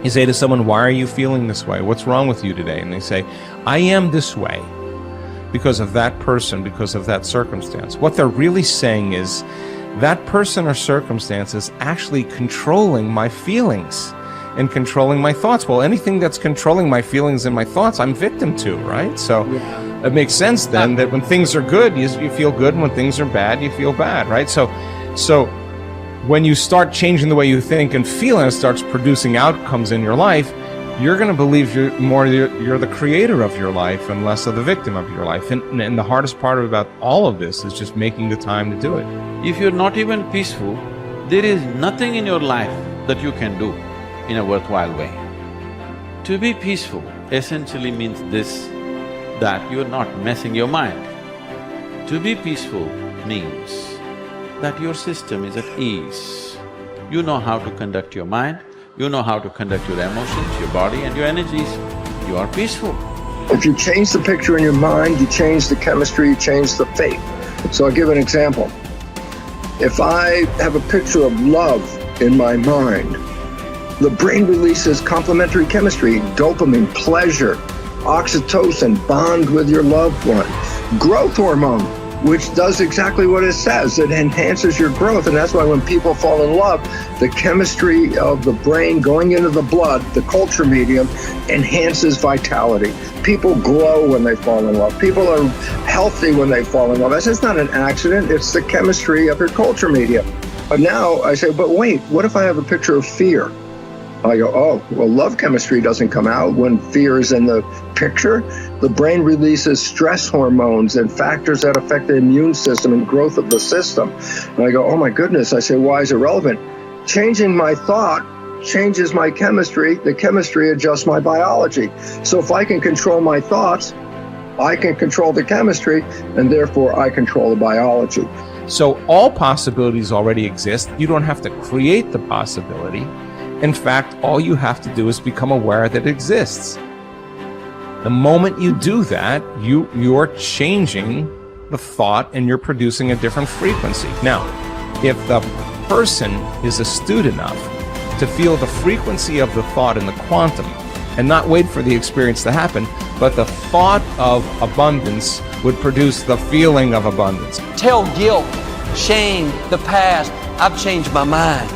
You say to someone, why are you feeling this way? What's wrong with you today? And they say, I am this way because of that person, because of that circumstance. What they're really saying is that person or circumstance is actually controlling my feelings and controlling my thoughts. Well, anything that's controlling my feelings and my thoughts, I'm victim to, right? So it makes sense then that when things are good, you feel good, and when things are bad, you feel bad, right? So when you start changing the way you think and feel, and it starts producing outcomes in your life, you're going to believe you're the creator of your life and less of the victim of your life. And the hardest part about all of this is just making the time to do it. If you're not even peaceful, there is nothing in your life that you can do in a worthwhile way. To be peaceful essentially means this, that you're not messing your mind. To be peaceful means that your system is at ease. You know how to conduct your mind, you know how to conduct your emotions, your body and your energies. You are peaceful. If you change the picture in your mind, you change the chemistry, you change the fate. So I'll give an example. If I have a picture of love in my mind, the brain releases complementary chemistry, dopamine, pleasure, oxytocin, bond with your loved one, growth hormone, which does exactly what it says. It enhances your growth, and that's why when people fall in love, the chemistry of the brain going into the blood, the culture medium, enhances vitality. People glow when they fall in love. People are healthy when they fall in love. It's not an accident, it's the chemistry of your culture medium. But now I say, but wait, what if I have a picture of fear? I go, oh, well, love chemistry doesn't come out when fear is in the picture. The brain releases stress hormones and factors that affect the immune system and growth of the system. And I go, oh my goodness. I say, why is it relevant? Changing my thought changes my chemistry. The chemistry adjusts my biology. So if I can control my thoughts, I can control the chemistry, and therefore I control the biology. So all possibilities already exist. You don't have to create the possibility. In fact, all you have to do is become aware that it exists. The moment you do that, you're changing the thought and you're producing a different frequency. Now, if the person is astute enough to feel the frequency of the thought in the quantum and not wait for the experience to happen, but the thought of abundance would produce the feeling of abundance. Tell guilt, shame, the past, I've changed my mind.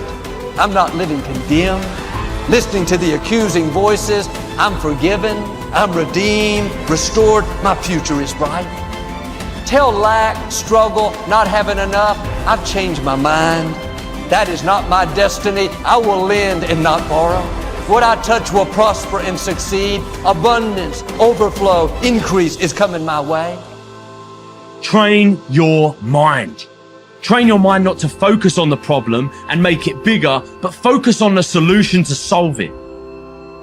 I'm not living condemned. Listening to the accusing voices, I'm forgiven, I'm redeemed, restored, my future is bright. Tell lack, struggle, not having enough, I've changed my mind. That is not my destiny. I will lend and not borrow. What I touch will prosper and succeed. Abundance, overflow, increase is coming my way. Train your mind. Train your mind not to focus on the problem and make it bigger, but focus on the solution to solve it.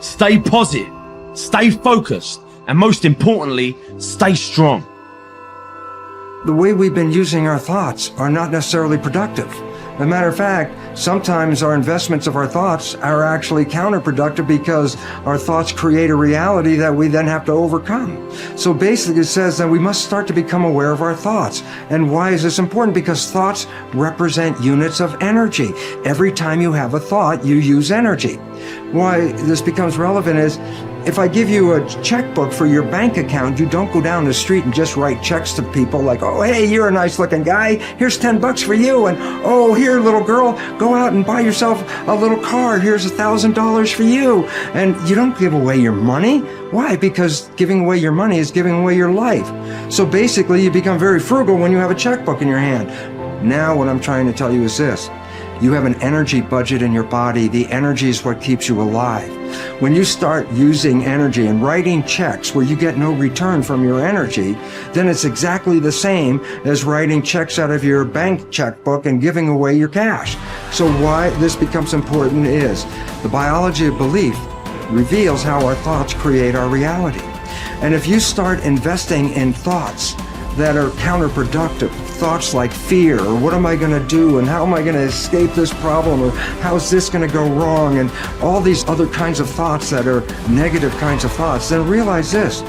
Stay positive, stay focused, and most importantly, stay strong. The way we've been using our thoughts are not necessarily productive. As a matter of fact, sometimes our investments of our thoughts are actually counterproductive because our thoughts create a reality that we then have to overcome. So basically it says that we must start to become aware of our thoughts. And why is this important? Because thoughts represent units of energy. Every time you have a thought, you use energy. Why this becomes relevant is, if I give you a checkbook for your bank account, you don't go down the street and just write checks to people like, oh, hey, you're a nice looking guy. Here's $10 for you. And, oh, here, little girl, go out and buy yourself a little car. Here's $1,000 for you. And you don't give away your money. Why? Because giving away your money is giving away your life. So basically, you become very frugal when you have a checkbook in your hand. Now, what I'm trying to tell you is this. You have an energy budget in your body. The energy is what keeps you alive. When you start using energy and writing checks where you get no return from your energy, then it's exactly the same as writing checks out of your bank checkbook and giving away your cash. So why this becomes important is the biology of belief reveals how our thoughts create our reality. And if you start investing in thoughts that are counterproductive, thoughts like fear, or what am I going to do, and how am I going to escape this problem, or how's this going to go wrong, and all these other kinds of thoughts that are negative kinds of thoughts, then realize this.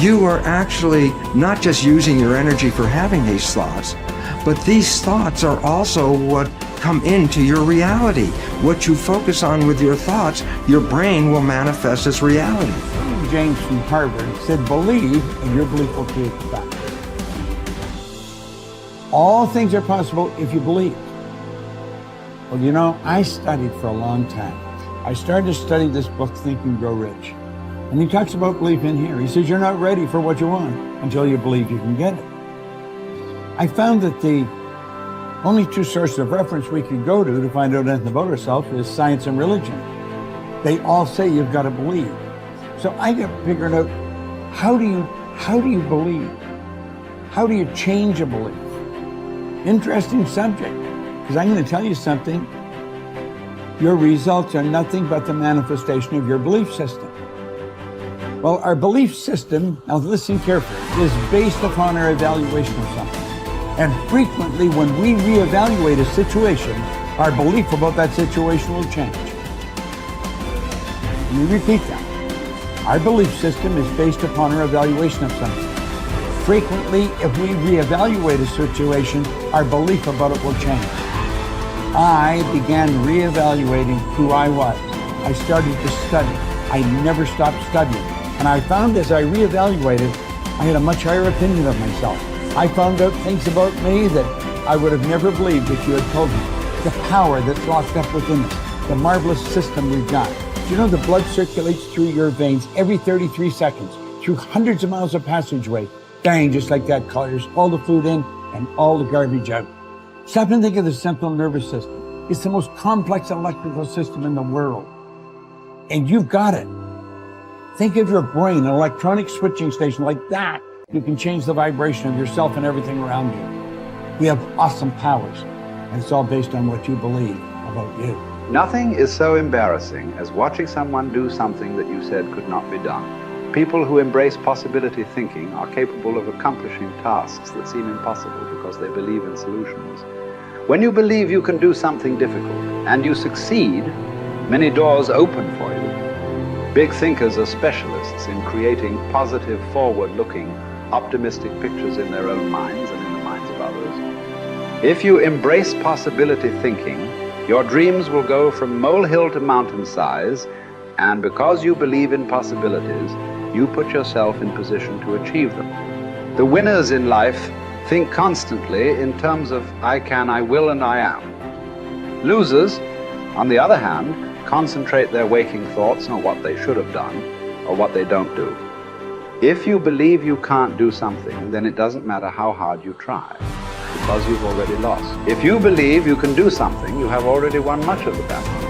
You are actually not just using your energy for having these thoughts, But these thoughts are also what come into your reality. What you focus on with your thoughts, your brain will manifest as reality. James from Harvard said, believe and your belief will create the fact. All things are possible if you believe. Well, you know, I studied for a long time. I started to study this book, Think and Grow Rich. And he talks about belief in here. He says, you're not ready for what you want until you believe you can get it. I found that the only two sources of reference we could go to find out anything about ourselves is science and religion. They all say you've got to believe. So I got figured out, how do you believe? How do you change a belief? Interesting subject, because I'm going to tell you something. Your results are nothing but the manifestation of your belief system. Well, our belief system, now listen carefully, is based upon our evaluation of something. And frequently when we reevaluate a situation, our belief about that situation will change. Let me repeat that. Our belief system is based upon our evaluation of something. Frequently, if we reevaluate a situation, our belief about it will change. I began reevaluating who I was. I started to study. I never stopped studying. And I found as I reevaluated, I had a much higher opinion of myself. I found out things about me that I would have never believed if you had told me. The power that's locked up within us, the marvelous system we've got. Do you know the blood circulates through your veins every 33 seconds, through hundreds of miles of passageway? Bang, just like that, clears all the food in and all the garbage out. Stop and think of the central nervous system. It's the most complex electrical system in the world. And you've got it. Think of your brain, an electronic switching station like that. You can change the vibration of yourself and everything around you. We have awesome powers, and it's all based on what you believe about you. Nothing is so embarrassing as watching someone do something that you said could not be done. People who embrace possibility thinking are capable of accomplishing tasks that seem impossible because they believe in solutions. When you believe you can do something difficult and you succeed, many doors open for you. Big thinkers are specialists in creating positive, forward-looking, optimistic pictures in their own minds and in the minds of others. If you embrace possibility thinking, your dreams will go from molehill to mountain size, and because you believe in possibilities, you put yourself in position to achieve them. The winners in life think constantly in terms of I can, I will, and I am. Losers, on the other hand, concentrate their waking thoughts on what they should have done or what they don't do. If you believe you can't do something, then it doesn't matter how hard you try, because you've already lost. If you believe you can do something, you have already won much of the battle.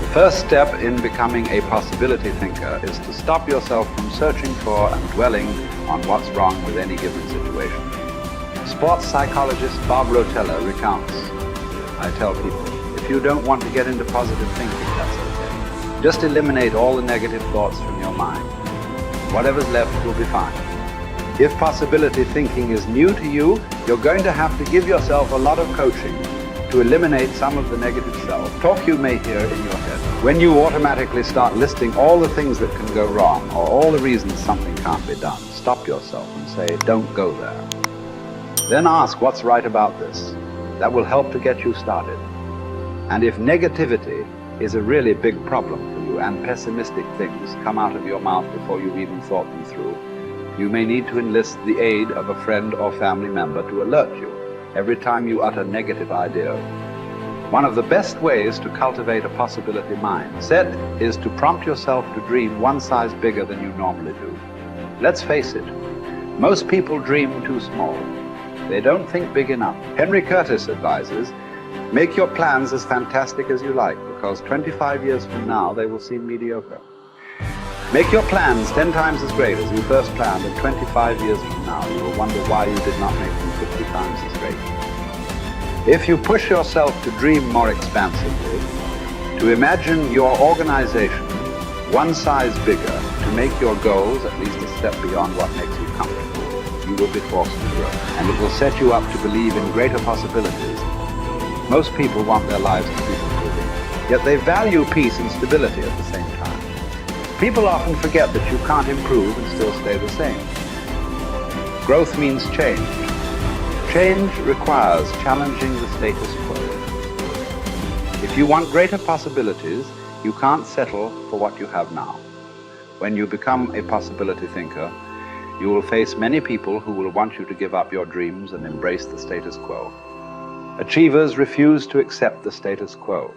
The first step in becoming a possibility thinker is to stop yourself from searching for and dwelling on what's wrong with any given situation. Sports psychologist Bob Rotella recounts, I tell people, if you don't want to get into positive thinking, that's okay. Just eliminate all the negative thoughts from your mind. Whatever's left will be fine. If possibility thinking is new to you, you're going to have to give yourself a lot of coaching to eliminate some of the negative self-talk you may hear in your head. When you automatically start listing all the things that can go wrong or all the reasons something can't be done, stop yourself and say, don't go there. Then ask what's right about this. That will help to get you started. And if negativity is a really big problem for you and pessimistic things come out of your mouth before you've even thought them through, you may need to enlist the aid of a friend or family member to alert you every time you utter negative ideas. One of the best ways to cultivate a possibility mindset is to prompt yourself to dream one size bigger than you normally do. Let's face it, most people dream too small. They don't think big enough. Henry Curtis advises, make your plans as fantastic as you like, because 25 years from now they will seem mediocre. Make your plans 10 times as great as you first planned, and 25 years from now you will wonder why you did not make them 50 times as great. If you push yourself to dream more expansively, to imagine your organization one size bigger, to make your goals at least a step beyond what makes you comfortable, you will be forced to grow. And it will set you up to believe in greater possibilities. Most people want their lives to keep improving, yet they value peace and stability at the same time. People often forget that you can't improve and still stay the same. Growth means change. Change requires challenging the status quo. If you want greater possibilities, you can't settle for what you have now. When you become a possibility thinker, you will face many people who will want you to give up your dreams and embrace the status quo. Achievers refuse to accept the status quo.